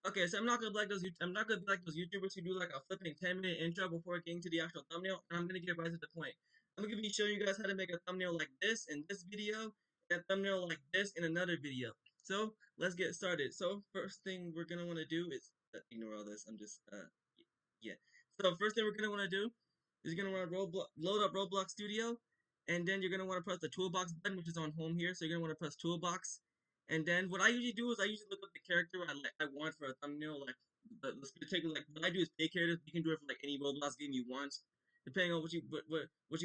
Okay, so I'm not gonna be like those. I'm not gonna be like those YouTubers who do like a flipping 10-minute intro before getting to the actual thumbnail. And I'm gonna get right to the point. I'm gonna be showing you guys how to make a thumbnail like this in this video, and a thumbnail like this in another video. So let's get started. So first thing we're gonna want to do is ignore all this. I'm just yeah. So first thing we're gonna want to do is you're gonna want to load up Roblox Studio, and then you're gonna want to press the toolbox button, which is on home here. So you're gonna want to press toolbox, and then what I usually do is I usually look up the character I want for a thumbnail. Like the particular like what I do is pick characters. You can do it for like any Roblox game you want, depending on what you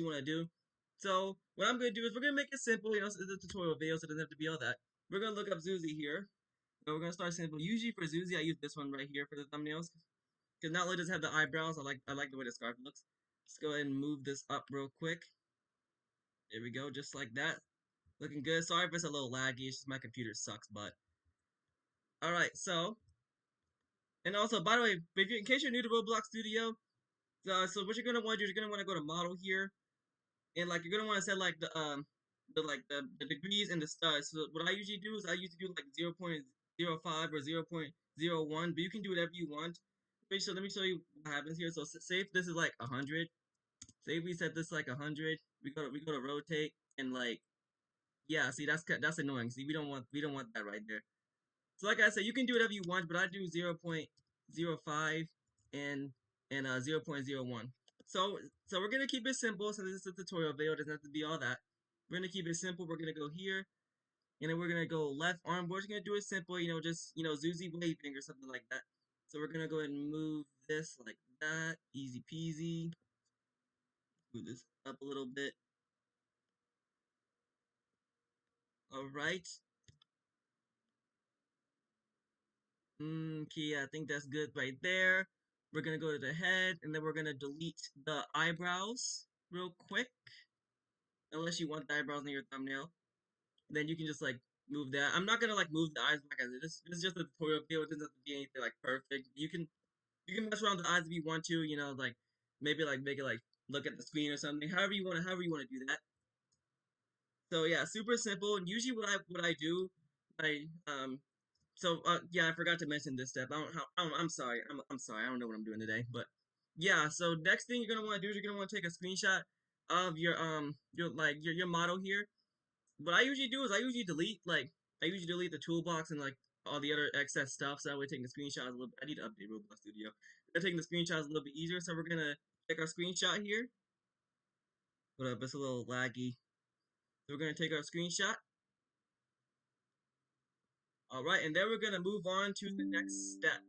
want to do. So what I'm gonna do is we're gonna make it simple. You know, it's a tutorial video, so it doesn't have to be all that. We're gonna look up Zuzi here. So we're gonna start simple. Usually for Zuzi, I use this one right here for the thumbnails. Because not only does it have the eyebrows, I like the way the scarf looks. Let's go ahead and move this up real quick. There we go, just like that. Looking good. Sorry if it's a little laggy, it's just my computer sucks, but alright, so and also by the way, in case you're new to Roblox Studio, so what you're gonna want to do is you're gonna want to go to model here, and like you're gonna want to set like the degrees and the studs. So what I usually do is I usually do like 0.05 or 0.01, but you can do whatever you want. Let me show you what happens here. So say if this is like 100. Say we set this like 100, we go to rotate and like yeah, see that's annoying. See we don't want that right there. So like I said, you can do whatever you want, but I do 0.05 and 0.01. So so we're gonna keep it simple since this is a tutorial video. It doesn't have to be all that. We're gonna keep it simple. We're gonna go here and then we're gonna go left arm. We're just gonna do it simple. You know, just Zuzi waving or something like that. So we're gonna go ahead and move this like that, easy peasy. Move this up a little bit. All right. Okay, I think that's good right there. We're gonna go to the head, and then we're gonna delete the eyebrows real quick. Unless you want the eyebrows in your thumbnail, then you can just like move that. I'm not gonna like move the eyes back as it is. This is just a tutorial video. It doesn't have to be anything like perfect. You can mess around with the eyes if you want to. You know, like maybe like make it like look at the screen or something. However you wanna do that. So yeah, super simple. And usually what I do, I So yeah, I forgot to mention this step. I'm sorry. I'm sorry. I don't know what I'm doing today, but yeah. So next thing you're gonna want to do is you're gonna want to take a screenshot of your model here. What I usually do is I usually delete the toolbox and like all the other excess stuff. So that way taking the screenshots a little. I need to update Roblox Studio. Taking the screenshots a little bit easier. So we're gonna take our screenshot here. But it's a little laggy. So we're gonna take our screenshot. All right, and then we're gonna move on to the next step.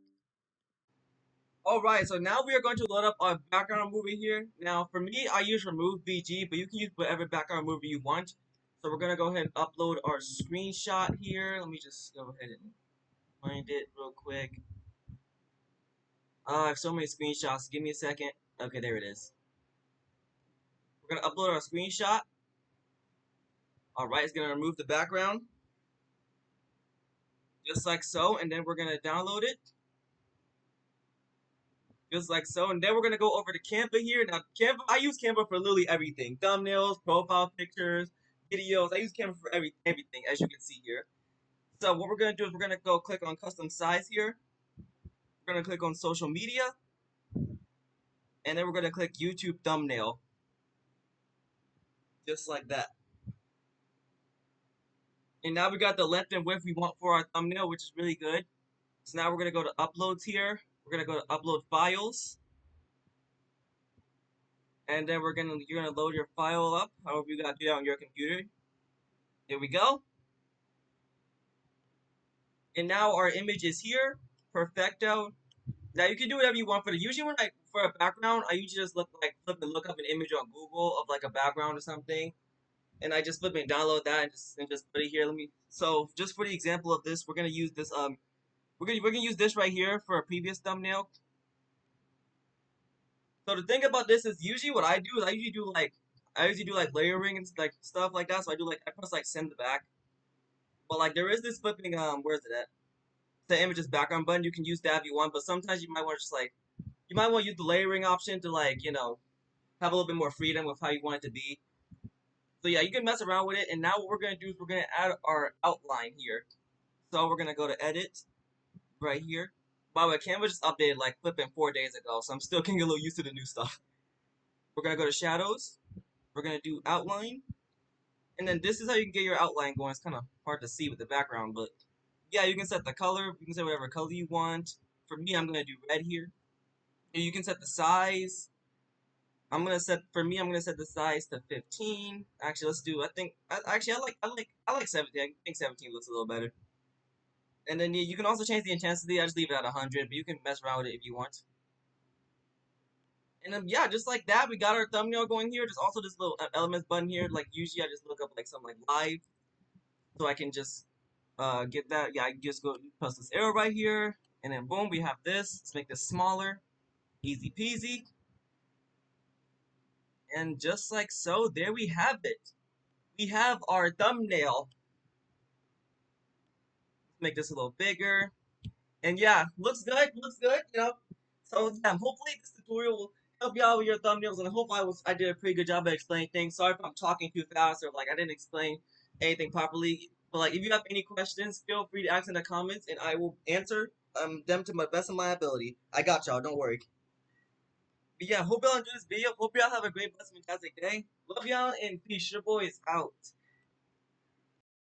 Alright, so now we are going to load up our background movie here. Now, for me, I use remove BG, but you can use whatever background movie you want. So we're going to go ahead and upload our screenshot here. Let me just go ahead and find it real quick. I have so many screenshots. Give me a second. Okay, there it is. We're going to upload our screenshot. Alright, it's going to remove the background. Just like so, and then we're going to download it. Just like so, and then we're gonna go over to Canva here. Now, Canva, I use Canva for literally everything: thumbnails, profile pictures, videos. I use Canva for everything, as you can see here. So what we're gonna do is we're gonna go click on custom size here. We're gonna click on social media, and then we're gonna click YouTube thumbnail, just like that. And now we got the length and width we want for our thumbnail, which is really good. So now we're gonna go to uploads here. We're gonna go to upload files, and then you're gonna load your file up. However you gotta do that on your computer. Here we go. And now our image is here, perfecto. Now you can do whatever you want for the. Usually when for a background, I usually just look up an image on Google of like a background or something, and I just flip and download that and just put it here. So just for the example of this, we're gonna use this we're gonna use this right here for a previous thumbnail. So the thing about this is usually what I do is I usually do like layering and like stuff like that. So I press like send back, but like there is this flipping where is it at? The image's background button. You can use that if you want, but sometimes you might want to just like you might want to use the layering option to like have a little bit more freedom with how you want it to be. So yeah, you can mess around with it. And now what we're gonna do is we're gonna add our outline here. So we're gonna go to edit right here. By the way, Canva just updated like flipping 4 days ago, so I'm still getting a little used to the new stuff. We're gonna go to shadows. We're gonna do outline, and then this is how you can get your outline going. It's kind of hard to see with the background, but yeah, you can set the color. You can set whatever color you want. For me, I'm gonna do red here. And you can set the size. I'm gonna set the size to 15. Actually, let's do. I like 17. I think 17 looks a little better. And then you can also change the intensity. I just leave it at 100, but you can mess around with it if you want. And then yeah, just like that, we got our thumbnail going here. There's also this little elements button here. Like usually, I just look up like something like live, so I can just get that. Yeah, I just go press this arrow right here, and then boom, we have this. Let's make this smaller, easy peasy, and just like so, there we have it. We have our thumbnail. Let's make this a little bigger. And yeah, looks good, So yeah, hopefully this tutorial will help you out with your thumbnails, and I hope I did a pretty good job of explaining things. Sorry if I'm talking too fast or like I didn't explain anything properly. But like if you have any questions, feel free to ask in the comments, and I will answer them to my best of my ability. I got y'all, don't worry. But yeah, hope y'all enjoyed this video. Hope y'all have a great, blessed, fantastic day. Love y'all, and peace. Your boy is out.